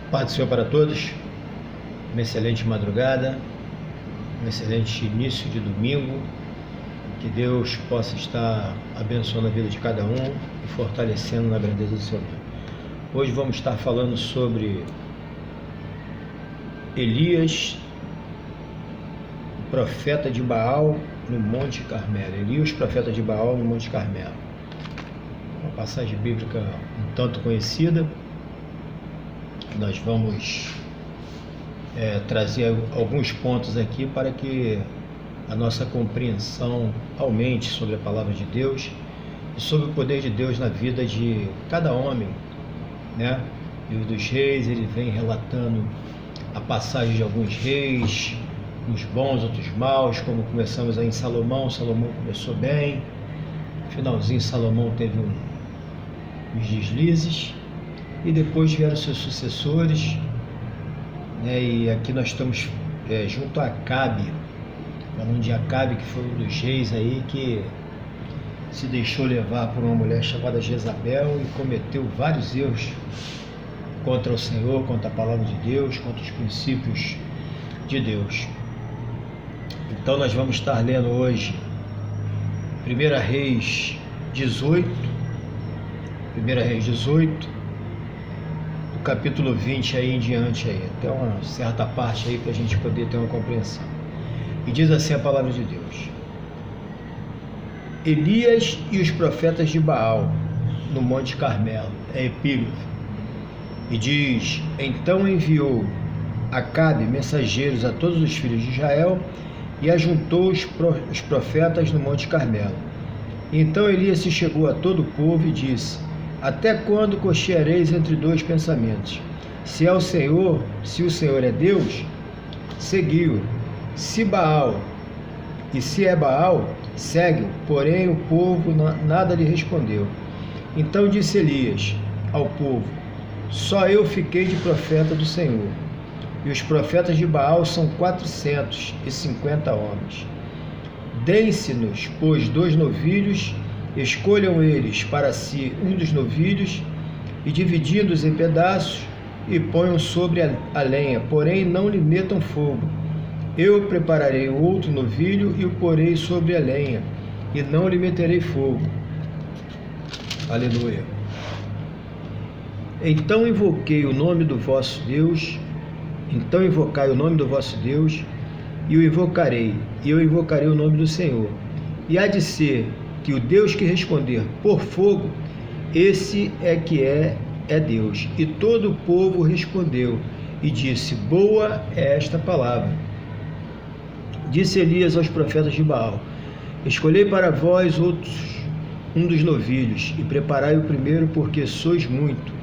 Paz do Senhor para todos, uma excelente madrugada, um excelente início de domingo, que Deus possa estar abençoando a vida de cada um e fortalecendo na grandeza do seu nome. Hoje vamos estar falando sobre Elias, o profeta de Baal no Monte Carmelo. Elias, profeta de Baal no Monte Carmelo. Uma passagem bíblica um tanto conhecida. Nós vamos trazer alguns pontos aqui para que a nossa compreensão aumente sobre a palavra de Deus e sobre o poder de Deus na vida de cada homem, né? Livro dos Reis, ele vem relatando a passagem de alguns reis, uns bons, outros maus, como começamos aí em Salomão. Salomão começou bem, no finalzinho Salomão teve uns deslizes, e depois vieram seus sucessores, né? E aqui nós estamos junto a Acabe, falando de Acabe, que foi um dos reis aí que se deixou levar por uma mulher chamada Jezabel e cometeu vários erros contra o Senhor, contra a palavra de Deus, contra os princípios de Deus. Então nós vamos estar lendo hoje 1 Reis 18, do capítulo 20 aí em diante, aí, até uma certa parte aí para a gente poder ter uma compreensão. E diz assim a palavra de Deus: Elias e os profetas de Baal no Monte Carmelo. É epígrafe. E diz: então enviou Acabe mensageiros a todos os filhos de Israel e ajuntou os profetas no Monte Carmelo. Então Elias se chegou a todo o povo e disse: até quando cocheareis entre dois pensamentos? Se o Senhor é Deus, segui-o. Se é Baal, segue-o. Porém o povo nada lhe respondeu. Então disse Elias ao povo: só eu fiquei de profeta do Senhor, e os profetas de Baal são 450 homens. Deem-se-nos, pois, 2 novilhos, escolham eles para si um dos novilhos, e dividindo-os em pedaços, e ponham sobre a lenha, porém não lhe metam fogo. Eu prepararei outro novilho e o porei sobre a lenha, e não lhe meterei fogo. Aleluia. Então invocai o nome do vosso Deus, e eu invocarei o nome do Senhor. E há de ser que o Deus que responder por fogo, esse é Deus. E todo o povo respondeu e disse: boa é esta palavra. Disse Elias aos profetas de Baal: escolhei para vós outros um dos novilhos, e preparai o primeiro, porque sois muito.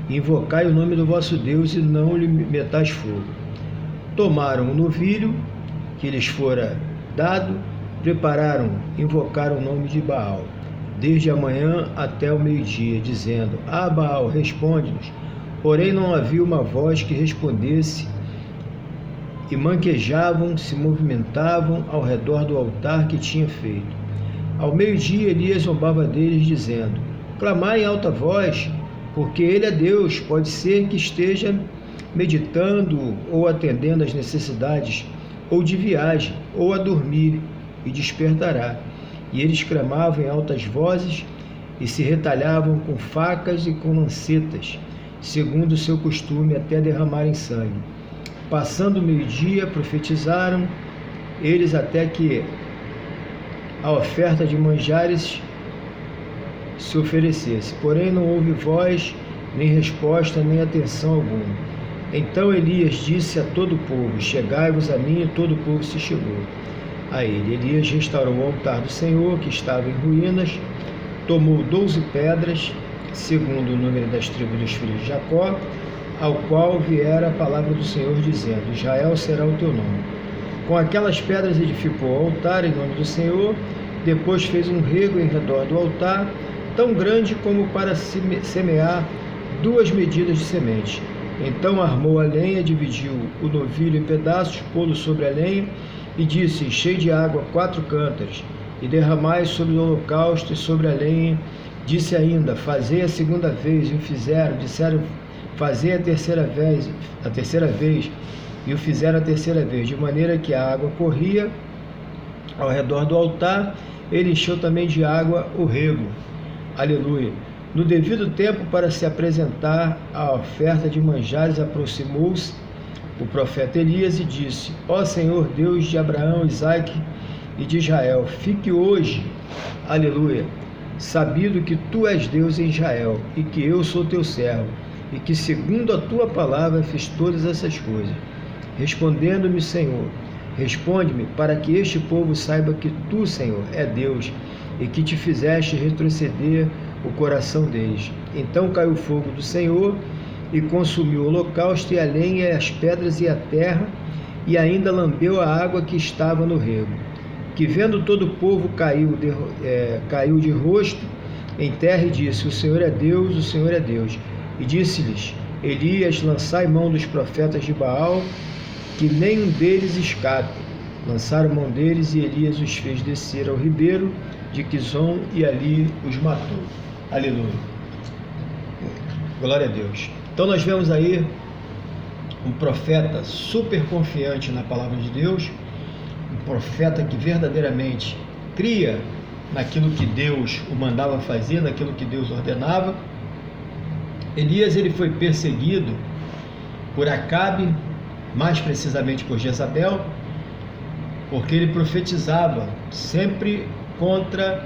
Invocai o nome do vosso Deus, e não lhe metais fogo. Tomaram o novilho que lhes fora dado, prepararam, invocaram o nome de Baal, desde a manhã até o meio-dia, dizendo: ah, Baal, responde-nos. Porém não havia uma voz que respondesse, e manquejavam, se movimentavam ao redor do altar que tinha feito. Ao meio-dia Elias zombava deles, dizendo: clamai em alta voz, porque ele é Deus. Pode ser que esteja meditando ou atendendo às necessidades, ou de viagem, ou a dormir, e despertará. E eles clamavam em altas vozes e se retalhavam com facas e com lancetas, segundo o seu costume, até derramarem sangue. Passando o meio-dia, profetizaram eles até que a oferta de manjares se oferecesse. Porém não houve voz, nem resposta, nem atenção alguma. Então Elias disse a todo o povo: chegai-vos a mim. E todo o povo se chegou a ele. Elias restaurou o altar do Senhor, que estava em ruínas, tomou 12 pedras, segundo o número das tribos dos filhos de Jacó, ao qual viera a palavra do Senhor, dizendo: Israel será o teu nome. Com aquelas pedras edificou o altar em nome do Senhor. Depois fez um rego em redor do altar, tão grande como para semear 2 medidas de semente. Então armou a lenha, dividiu o novilho em pedaços, pô-lo sobre a lenha, e disse: enchei de água 4 cântaros, e derramai sobre o holocausto e sobre a lenha. Disse ainda: fazei a segunda vez, e o fizeram. fazei a terceira vez, e o fizeram a terceira vez, de maneira que a água corria ao redor do altar. Ele encheu também de água o rego. Aleluia. No devido tempo, para se apresentar a oferta de manjares, aproximou-se o profeta Elias e disse: Ó Senhor, Deus de Abraão, Isaque e de Israel, fique hoje, aleluia, sabido que tu és Deus em Israel, e que eu sou teu servo, e que segundo a tua palavra fiz todas essas coisas. Respondendo-me, Senhor, responde-me, para que este povo saiba que tu, Senhor, é Deus, e que te fizeste retroceder o coração deles. Então caiu o fogo do Senhor e consumiu o holocausto, e a lenha, e as pedras, e a terra, e ainda lambeu a água que estava no rego. Que vendo todo o povo caiu de rosto em terra e disse: O Senhor é Deus, o Senhor é Deus. E disse-lhes Elias: lançai mão dos profetas de Baal, que nenhum deles escape. Lançaram mão deles, e Elias os fez descer ao ribeiro de Quizon, e ali os matou. Aleluia. Glória a Deus. Então nós vemos aí um profeta super confiante na palavra de Deus, um profeta que verdadeiramente cria naquilo que Deus o mandava fazer, naquilo que Deus ordenava. Elias, ele foi perseguido por Acabe, mais precisamente por Jezabel, porque ele profetizava sempre contra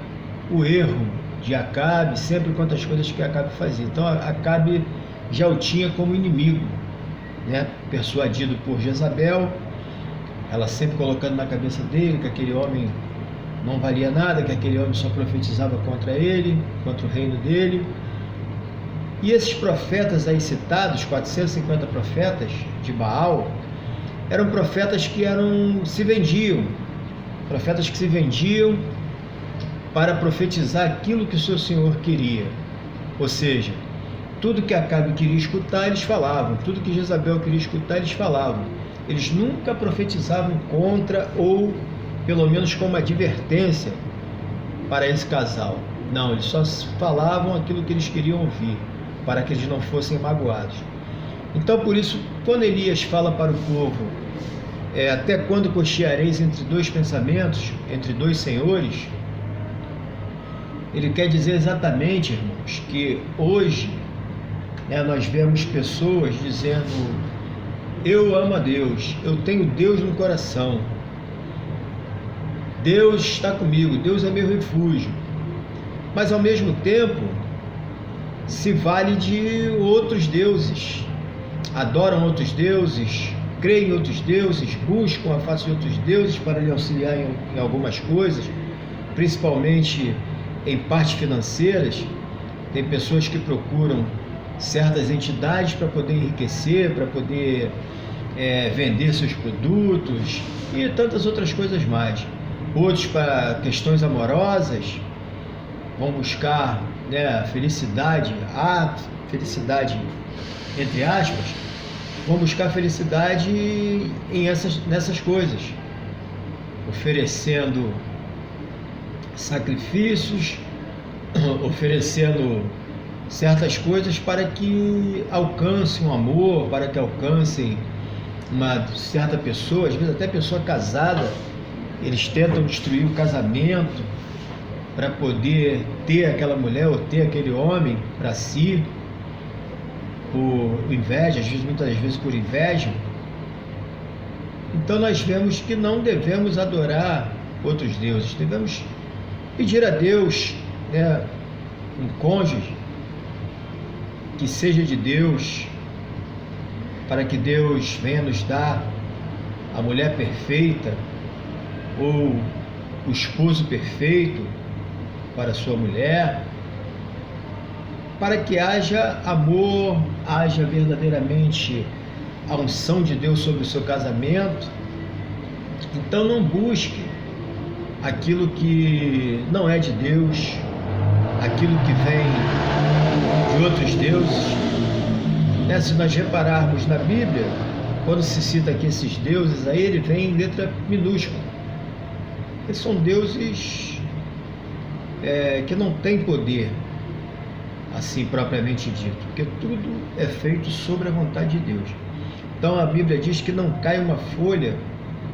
o erro de Acabe, sempre contra as coisas que Acabe fazia. Então Acabe já o tinha como inimigo, né? Persuadido por Jezabel, ela sempre colocando na cabeça dele que aquele homem não valia nada, que aquele homem só profetizava contra ele, contra o reino dele. E esses profetas aí citados, 450 profetas de Baal, eram profetas que se vendiam, profetas que se vendiam para profetizar aquilo que o seu Senhor queria. Ou seja, tudo que Acabe queria escutar, eles falavam. Tudo que Jezabel queria escutar, eles falavam. Eles nunca profetizavam contra, ou pelo menos como advertência para esse casal. Não, eles só falavam aquilo que eles queriam ouvir, para que eles não fossem magoados. Então, por isso, quando Elias fala para o povo, até quando cocheareis entre dois pensamentos, entre dois senhores, ele quer dizer exatamente, irmãos, que hoje nós vemos pessoas dizendo: eu amo a Deus, eu tenho Deus no coração, Deus está comigo, Deus é meu refúgio, mas ao mesmo tempo se vale de outros deuses, adoram outros deuses, creem em outros deuses, buscam a face de outros deuses para lhe auxiliar em algumas coisas, principalmente em partes financeiras. Tem pessoas que procuram certas entidades para poder enriquecer, para poder vender seus produtos e tantas outras coisas mais. Outros, para questões amorosas, vão buscar felicidade, felicidade entre aspas, vão buscar felicidade nessas coisas, oferecendo sacrifícios, oferecendo certas coisas para que alcancem um amor, para que alcancem uma certa pessoa, às vezes até pessoa casada. Eles tentam destruir o casamento para poder ter aquela mulher ou ter aquele homem para si, por inveja, muitas vezes por inveja. Então nós vemos que não devemos adorar outros deuses, devemos pedir a Deus, um cônjuge que seja de Deus, para que Deus venha nos dar a mulher perfeita ou o esposo perfeito para a sua mulher, para que haja amor, haja verdadeiramente a unção de Deus sobre o seu casamento. Então não busque aquilo que não é de Deus, aquilo que vem de outros deuses. Se nós repararmos na Bíblia, quando se cita aqui esses deuses, aí ele vem em letra minúscula. Eles são deuses que não têm poder, assim propriamente dito, porque tudo é feito sobre a vontade de Deus. Então a Bíblia diz que não cai uma folha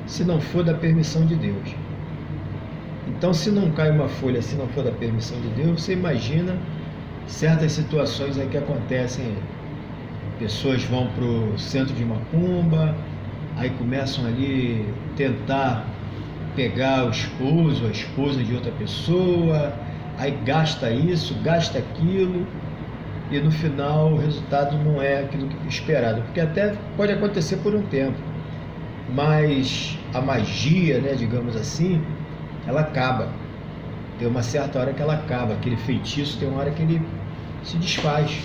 se não for da permissão de Deus. Então, se não cai uma folha se não for da permissão de Deus, você imagina certas situações aí que acontecem aí. Pessoas vão para o centro de macumba, aí começam ali tentar pegar o esposo, a esposa de outra pessoa, aí gasta isso, gasta aquilo, e no final o resultado não é aquilo que esperado, porque até pode acontecer por um tempo, mas a magia, né, digamos assim, ela acaba. Tem uma certa hora que ela acaba, aquele feitiço tem uma hora que ele se desfaz,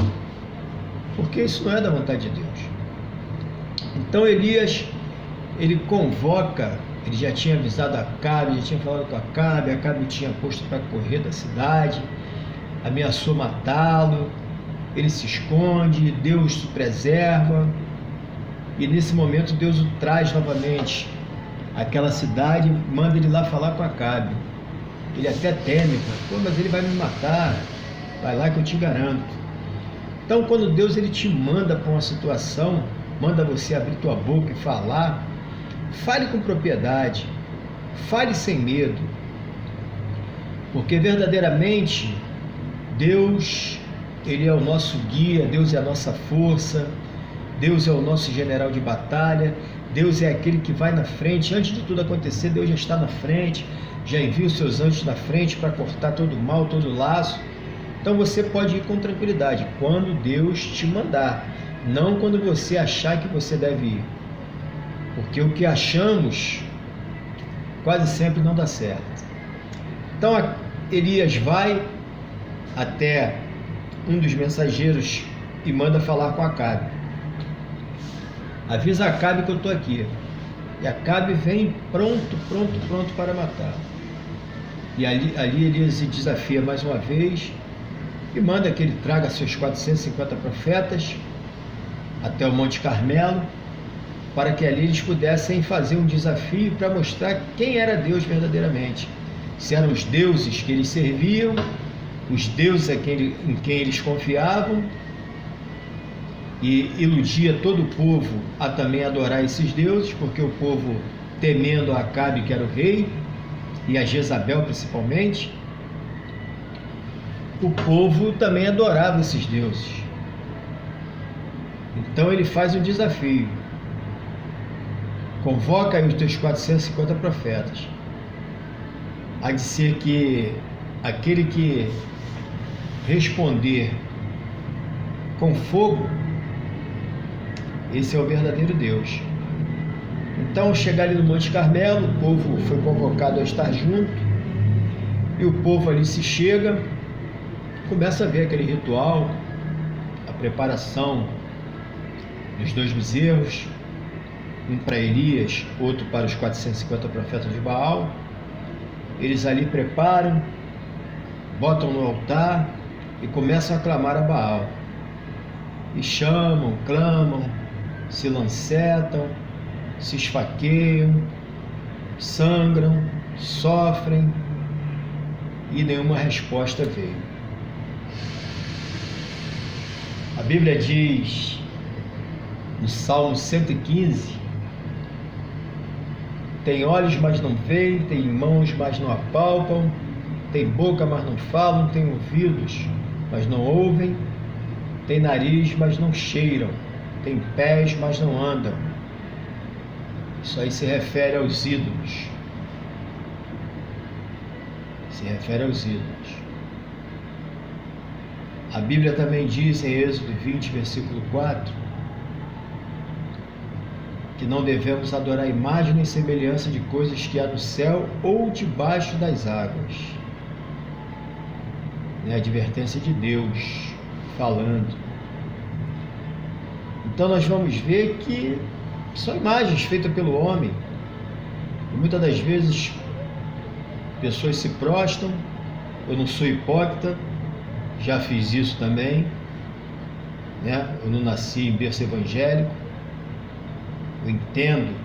porque isso não é da vontade de Deus. Então Elias, ele convoca, ele já tinha avisado Acabe, já tinha falado com Acabe tinha posto para correr da cidade, ameaçou matá-lo, ele se esconde, Deus o preserva, e nesse momento Deus o traz novamente àquela cidade, manda ele lá falar com Acabe. Ele até teme, mas ele vai me matar, vai lá que eu te garanto. Então, quando Deus ele te manda para uma situação, manda você abrir tua boca e falar, fale com propriedade, fale sem medo, porque verdadeiramente Deus, ele é o nosso guia, Deus é a nossa força, Deus é o nosso general de batalha, Deus é aquele que vai na frente. Antes de tudo acontecer, Deus já está na frente, já envia os seus anjos na frente para cortar todo o mal, todo o laço. Então você pode ir com tranquilidade quando Deus te mandar, não quando você achar que você deve ir, porque o que achamos quase sempre não dá certo. Então Elias vai até um dos mensageiros e manda falar com Acabe. Avisa Acabe que eu estou aqui. E Acabe vem pronto para matar. E ali Elias se desafia mais uma vez e manda que ele traga seus 450 profetas até o Monte Carmelo, para que ali eles pudessem fazer um desafio para mostrar quem era Deus verdadeiramente. Se eram os deuses que eles serviam, os deuses em quem eles confiavam, e iludia todo o povo a também adorar esses deuses, porque o povo, temendo a Acabe, que era o rei, e a Jezabel principalmente, o povo também adorava esses deuses. Então ele faz um desafio: convoca aí os teus 450 profetas, há de ser que aquele que responder com fogo, esse é o verdadeiro Deus. Então, ao chegar ali no Monte Carmelo, o povo foi convocado a estar junto, e o povo ali se chega, começa a ver aquele ritual, a preparação dos 2 bezerros, um para Elias, outro para os 450 profetas de Baal. Eles ali preparam, botam no altar e começam a clamar a Baal. E chamam, clamam, se lancetam, se esfaqueiam, sangram, sofrem, e nenhuma resposta veio. A Bíblia diz no Salmo 115: tem olhos, mas não veem, tem mãos, mas não apalpam, tem boca, mas não falam, tem ouvidos, mas não ouvem, tem nariz, mas não cheiram, tem pés, mas não andam. Isso aí se refere aos ídolos. Se refere aos ídolos. A Bíblia também diz em Êxodo 20, versículo 4, que não devemos adorar imagem nem semelhança de coisas que há no céu ou debaixo das águas. É a advertência de Deus falando. Então nós vamos ver que são imagens feitas pelo homem, e muitas das vezes pessoas se prostram. Eu não sou hipócrita, já fiz isso também, né? Eu não nasci em berço evangélico, eu entendo